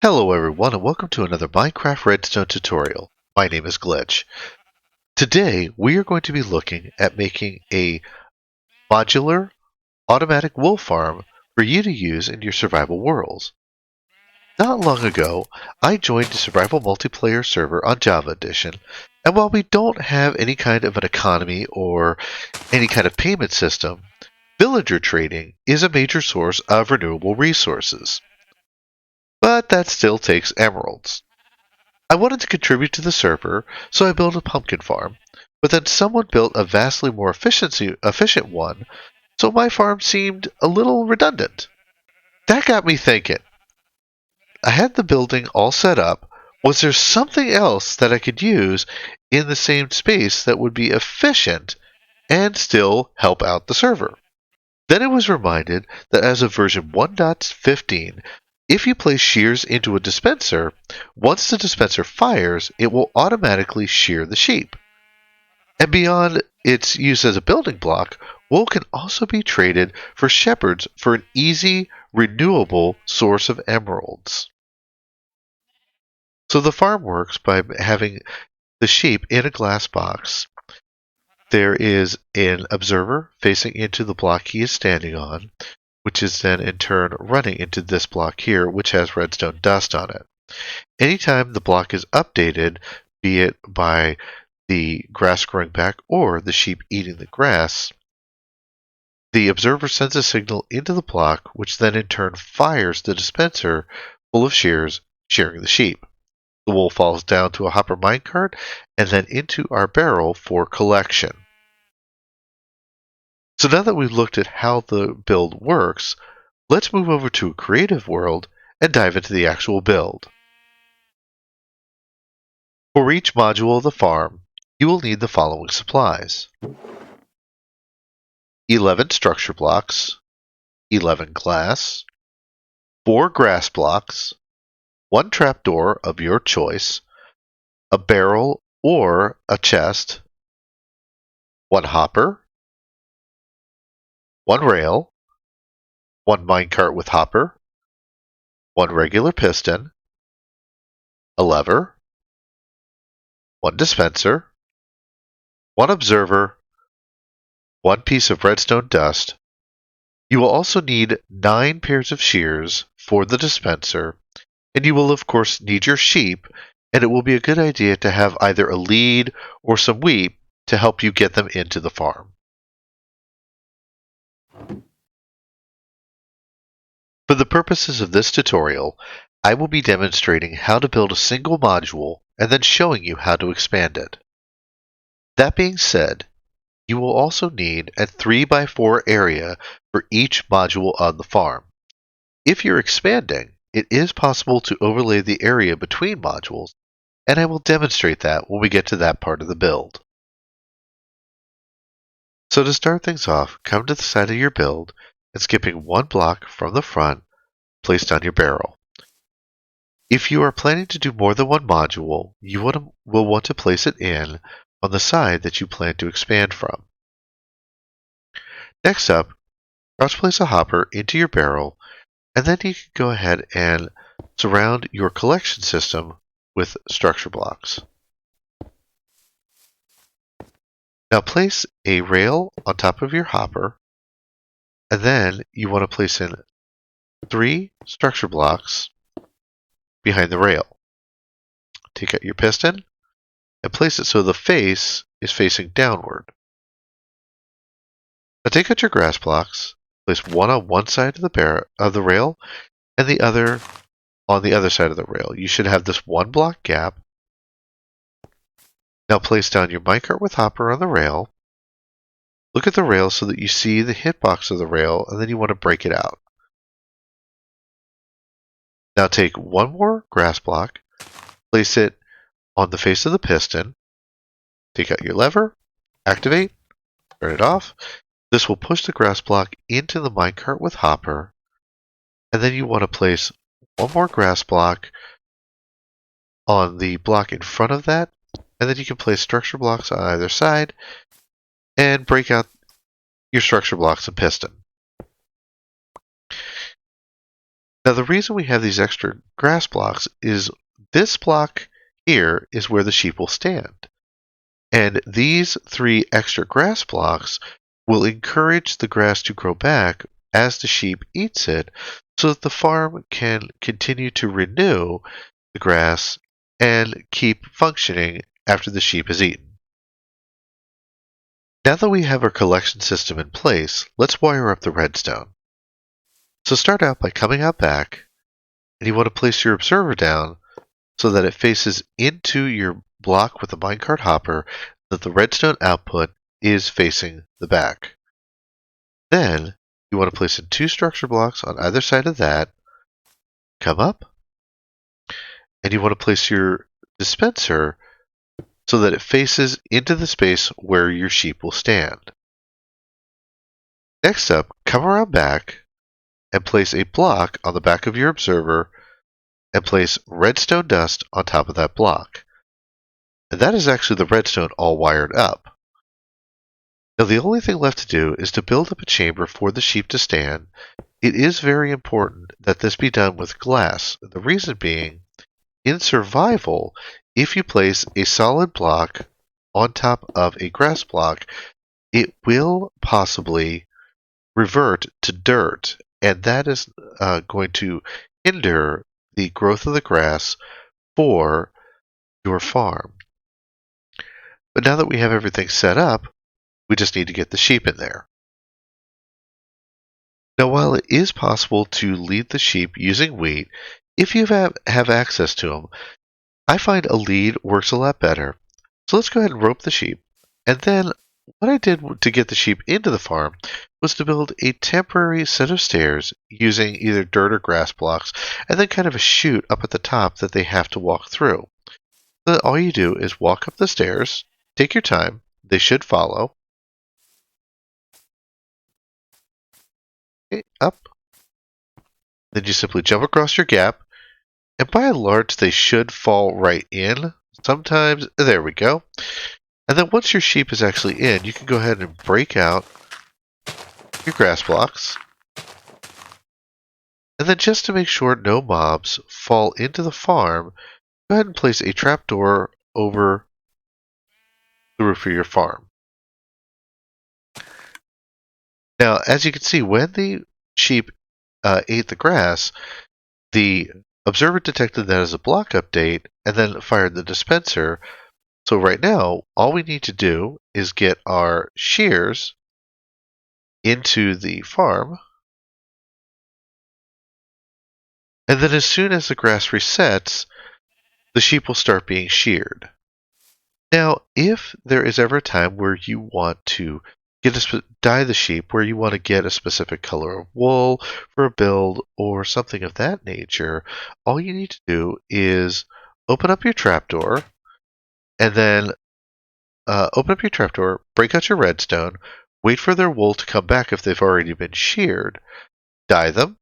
Hello everyone and welcome to another Minecraft Redstone tutorial. My name is Glitch. Today we are going to be looking at making a modular automatic wool farm for you to use in your survival worlds. Not long ago, I joined a survival multiplayer server on Java Edition, and while we don't have any kind of an economy or any kind of payment system, villager trading is a major source of renewable resources. But that still takes emeralds. I wanted to contribute to the server, so I built a pumpkin farm, but then someone built a vastly more efficient one, so my farm seemed a little redundant. That got me thinking. I had the building all set up. Was there something else that I could use in the same space that would be efficient and still help out the server? Then I was reminded that as of version 1.15, if you place shears into a dispenser, once the dispenser fires, it will automatically shear the sheep. And beyond its use as a building block, wool can also be traded for shepherds for an easy, renewable source of emeralds. So the farm works by having the sheep in a glass box. There is an observer facing into the block he is standing on, which is then in turn running into this block here, which has redstone dust on it. Anytime the block is updated, be it by the grass growing back or the sheep eating the grass, the observer sends a signal into the block, which then in turn fires the dispenser full of shears, shearing the sheep. The wool falls down to a hopper minecart and then into our barrel for collection. So now that we've looked at how the build works, let's move over to a creative world and dive into the actual build. For each module of the farm, you will need the following supplies: 11 structure blocks, 11 glass, 4 grass blocks, 1 trapdoor of your choice, a barrel or a chest, 1 hopper, 1 rail, 1 minecart with hopper, 1 regular piston, a lever, 1 dispenser, 1 observer, 1 piece of redstone dust. You will also need 9 pairs of shears for the dispenser, and you will of course need your sheep, and it will be a good idea to have either a lead or some wheat to help you get them into the farm. For the purposes of this tutorial, I will be demonstrating how to build a single module and then showing you how to expand it. That being said, you will also need a 3x4 area for each module on the farm. If you're expanding, it is possible to overlay the area between modules, and I will demonstrate that when we get to that part of the build. So to start things off, come to the side of your build and skipping 1 block from the front, place down your barrel. If you are planning to do more than one module, you will want to place it in on the side that you plan to expand from. Next up, crouch place a hopper into your barrel, and then you can go ahead and surround your collection system with structure blocks. Now place a rail on top of your hopper, and then you want to place in 3 structure blocks behind the rail. Take out your piston and place it so the face is facing downward. Now take out your grass blocks, place one on one side of the rail and the other on the other side of the rail. You should have this 1 block gap. Now place down your minecart with hopper on the rail. Look at the rail so that you see the hitbox of the rail, and then you want to break it out. Now take 1 more grass block, place it on the face of the piston, take out your lever, activate, turn it off. This will push the grass block into the minecart with hopper, and then you want to place 1 more grass block on the block in front of that, and then you can place structure blocks on either side and break out your structure blocks and piston. Now the reason we have these extra grass blocks is this block here is where the sheep will stand. And these 3 extra grass blocks will encourage the grass to grow back as the sheep eats it so that the farm can continue to renew the grass and keep functioning after the sheep is eaten. Now that we have our collection system in place, let's wire up the redstone. So start out by coming out back, and you want to place your observer down so that it faces into your block with the minecart hopper, that the redstone output is facing the back. Then you want to place in 2 structure blocks on either side of that, come up, and you want to place your dispenser so that it faces into the space where your sheep will stand. Next up, come around back and place a block on the back of your observer and place redstone dust on top of that block. And that is actually the redstone all wired up. Now the only thing left to do is to build up a chamber for the sheep to stand. It is very important that this be done with glass. The reason being, in survival, if you place a solid block on top of a grass block, it will possibly revert to dirt, and that is going to hinder the growth of the grass for your farm. But now that we have everything set up, we just need to get the sheep in there. Now, while it is possible to lead the sheep using wheat, if you have access to them, I find a lead works a lot better. So let's go ahead and rope the sheep. And then what I did to get the sheep into the farm was to build a temporary set of stairs using either dirt or grass blocks, and then kind of a chute up at the top that they have to walk through. So all you do is walk up the stairs, take your time, they should follow. Okay, up. Then you simply jump across your gap, and by and large they should fall right in. Sometimes, there we go. And then once your sheep is actually in, you can go ahead and break out your grass blocks. And then just to make sure no mobs fall into the farm, go ahead and place a trapdoor over the roof of your farm. Now, as you can see, when the sheep ate the grass, the observer detected that as a block update and then fired the dispenser. So right now, all we need to do is get our shears into the farm. And then as soon as the grass resets, the sheep will start being sheared. Now, if there is ever a time where you want to dye the sheep, where you want to get a specific color of wool for a build or something of that nature, all you need to do is open up your trapdoor, and then break out your redstone, wait for their wool to come back if they've already been sheared, dye them,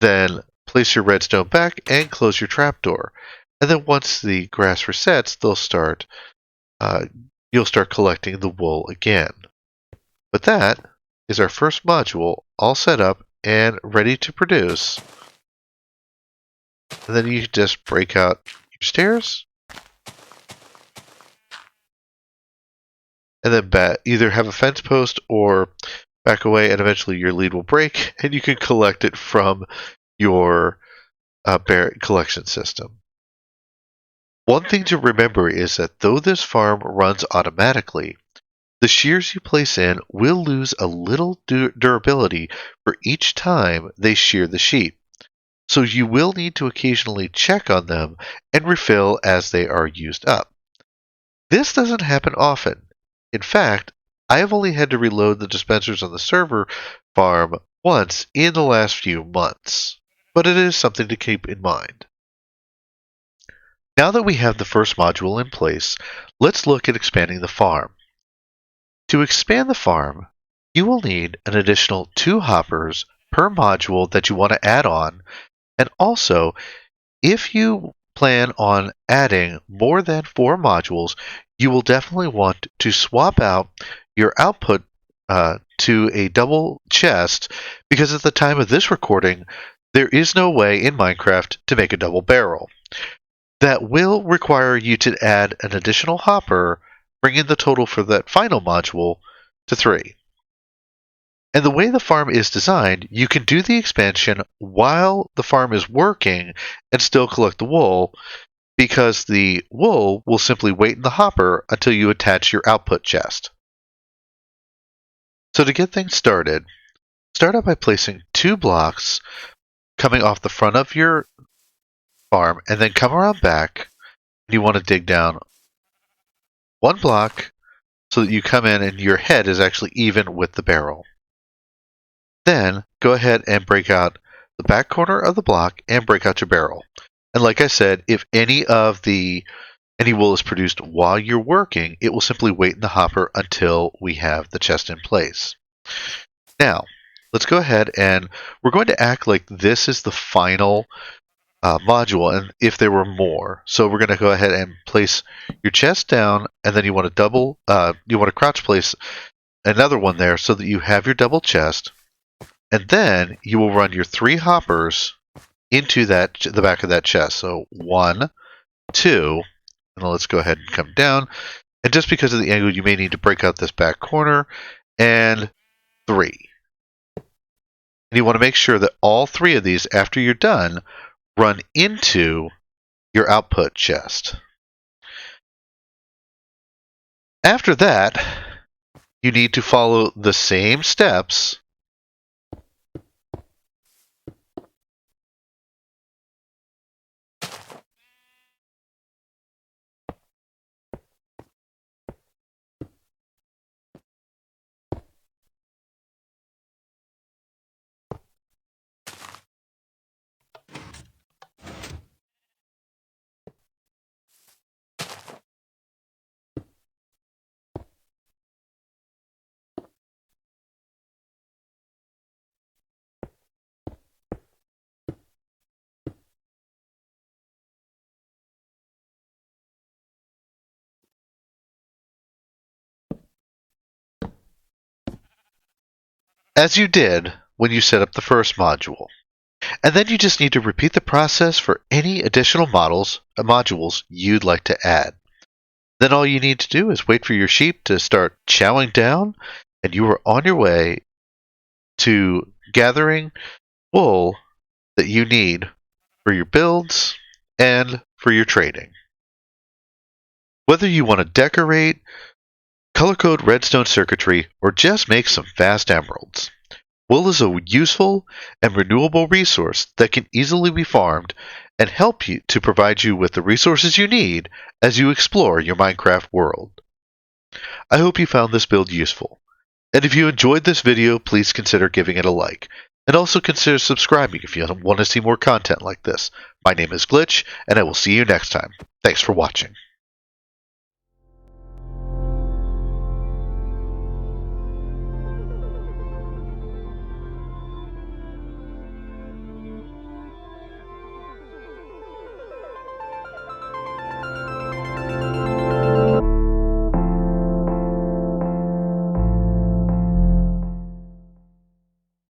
then place your redstone back and close your trapdoor. And then once the grass resets, you'll start collecting the wool again. But that is our first module all set up and ready to produce. And then you just break out your stairs, and then either have a fence post or back away, and eventually your lead will break, and you can collect it from your collection system. One thing to remember is that though this farm runs automatically, the shears you place in will lose a little durability for each time they shear the sheep. So you will need to occasionally check on them and refill as they are used up. This doesn't happen often. In fact, I have only had to reload the dispensers on the server farm once in the last few months, but it is something to keep in mind. Now that we have the first module in place, let's look at expanding the farm. To expand the farm, you will need an additional 2 hoppers per module that you want to add on, and also, if you plan on adding more than 4 modules, you will definitely want to swap out your output to a double chest, because at the time of this recording, there is no way in Minecraft to make a double barrel. That will require you to add an additional hopper, bringing the total for that final module to 3. And the way the farm is designed, you can do the expansion while the farm is working and still collect the wool, because the wool will simply wait in the hopper until you attach your output chest. So to get things started, start out by placing 2 blocks coming off the front of your farm, and then come around back. You want to dig down 1 block so that you come in and your head is actually even with the barrel. Then go ahead and break out the back corner of the block and break out your barrel. And like I said, if any wool is produced while you're working, it will simply wait in the hopper until we have the chest in place. Now, let's go ahead and we're going to act like this is the final module, and if there were more. So we're going to go ahead and place your chest down, and then you want to crouch place another one there so that you have your double chest, and then you will run your 3 hoppers into the back of that chest. So 1, 2, and let's go ahead and come down. And just because of the angle, you may need to break out this back corner, and 3. And you want to make sure that all 3 of these, after you're done, run into your output chest. After that, you need to follow the same steps as you did when you set up the first module. And then you just need to repeat the process for any additional modules you'd like to add. Then all you need to do is wait for your sheep to start chowing down, and you are on your way to gathering wool that you need for your builds and for your trading. Whether you want to decorate, color code redstone circuitry, or just make some fast emeralds, wool is a useful and renewable resource that can easily be farmed and help you to provide you with the resources you need as you explore your Minecraft world. I hope you found this build useful. And if you enjoyed this video, please consider giving it a like. And also consider subscribing if you want to see more content like this. My name is Glitch, and I will see you next time. Thanks for watching.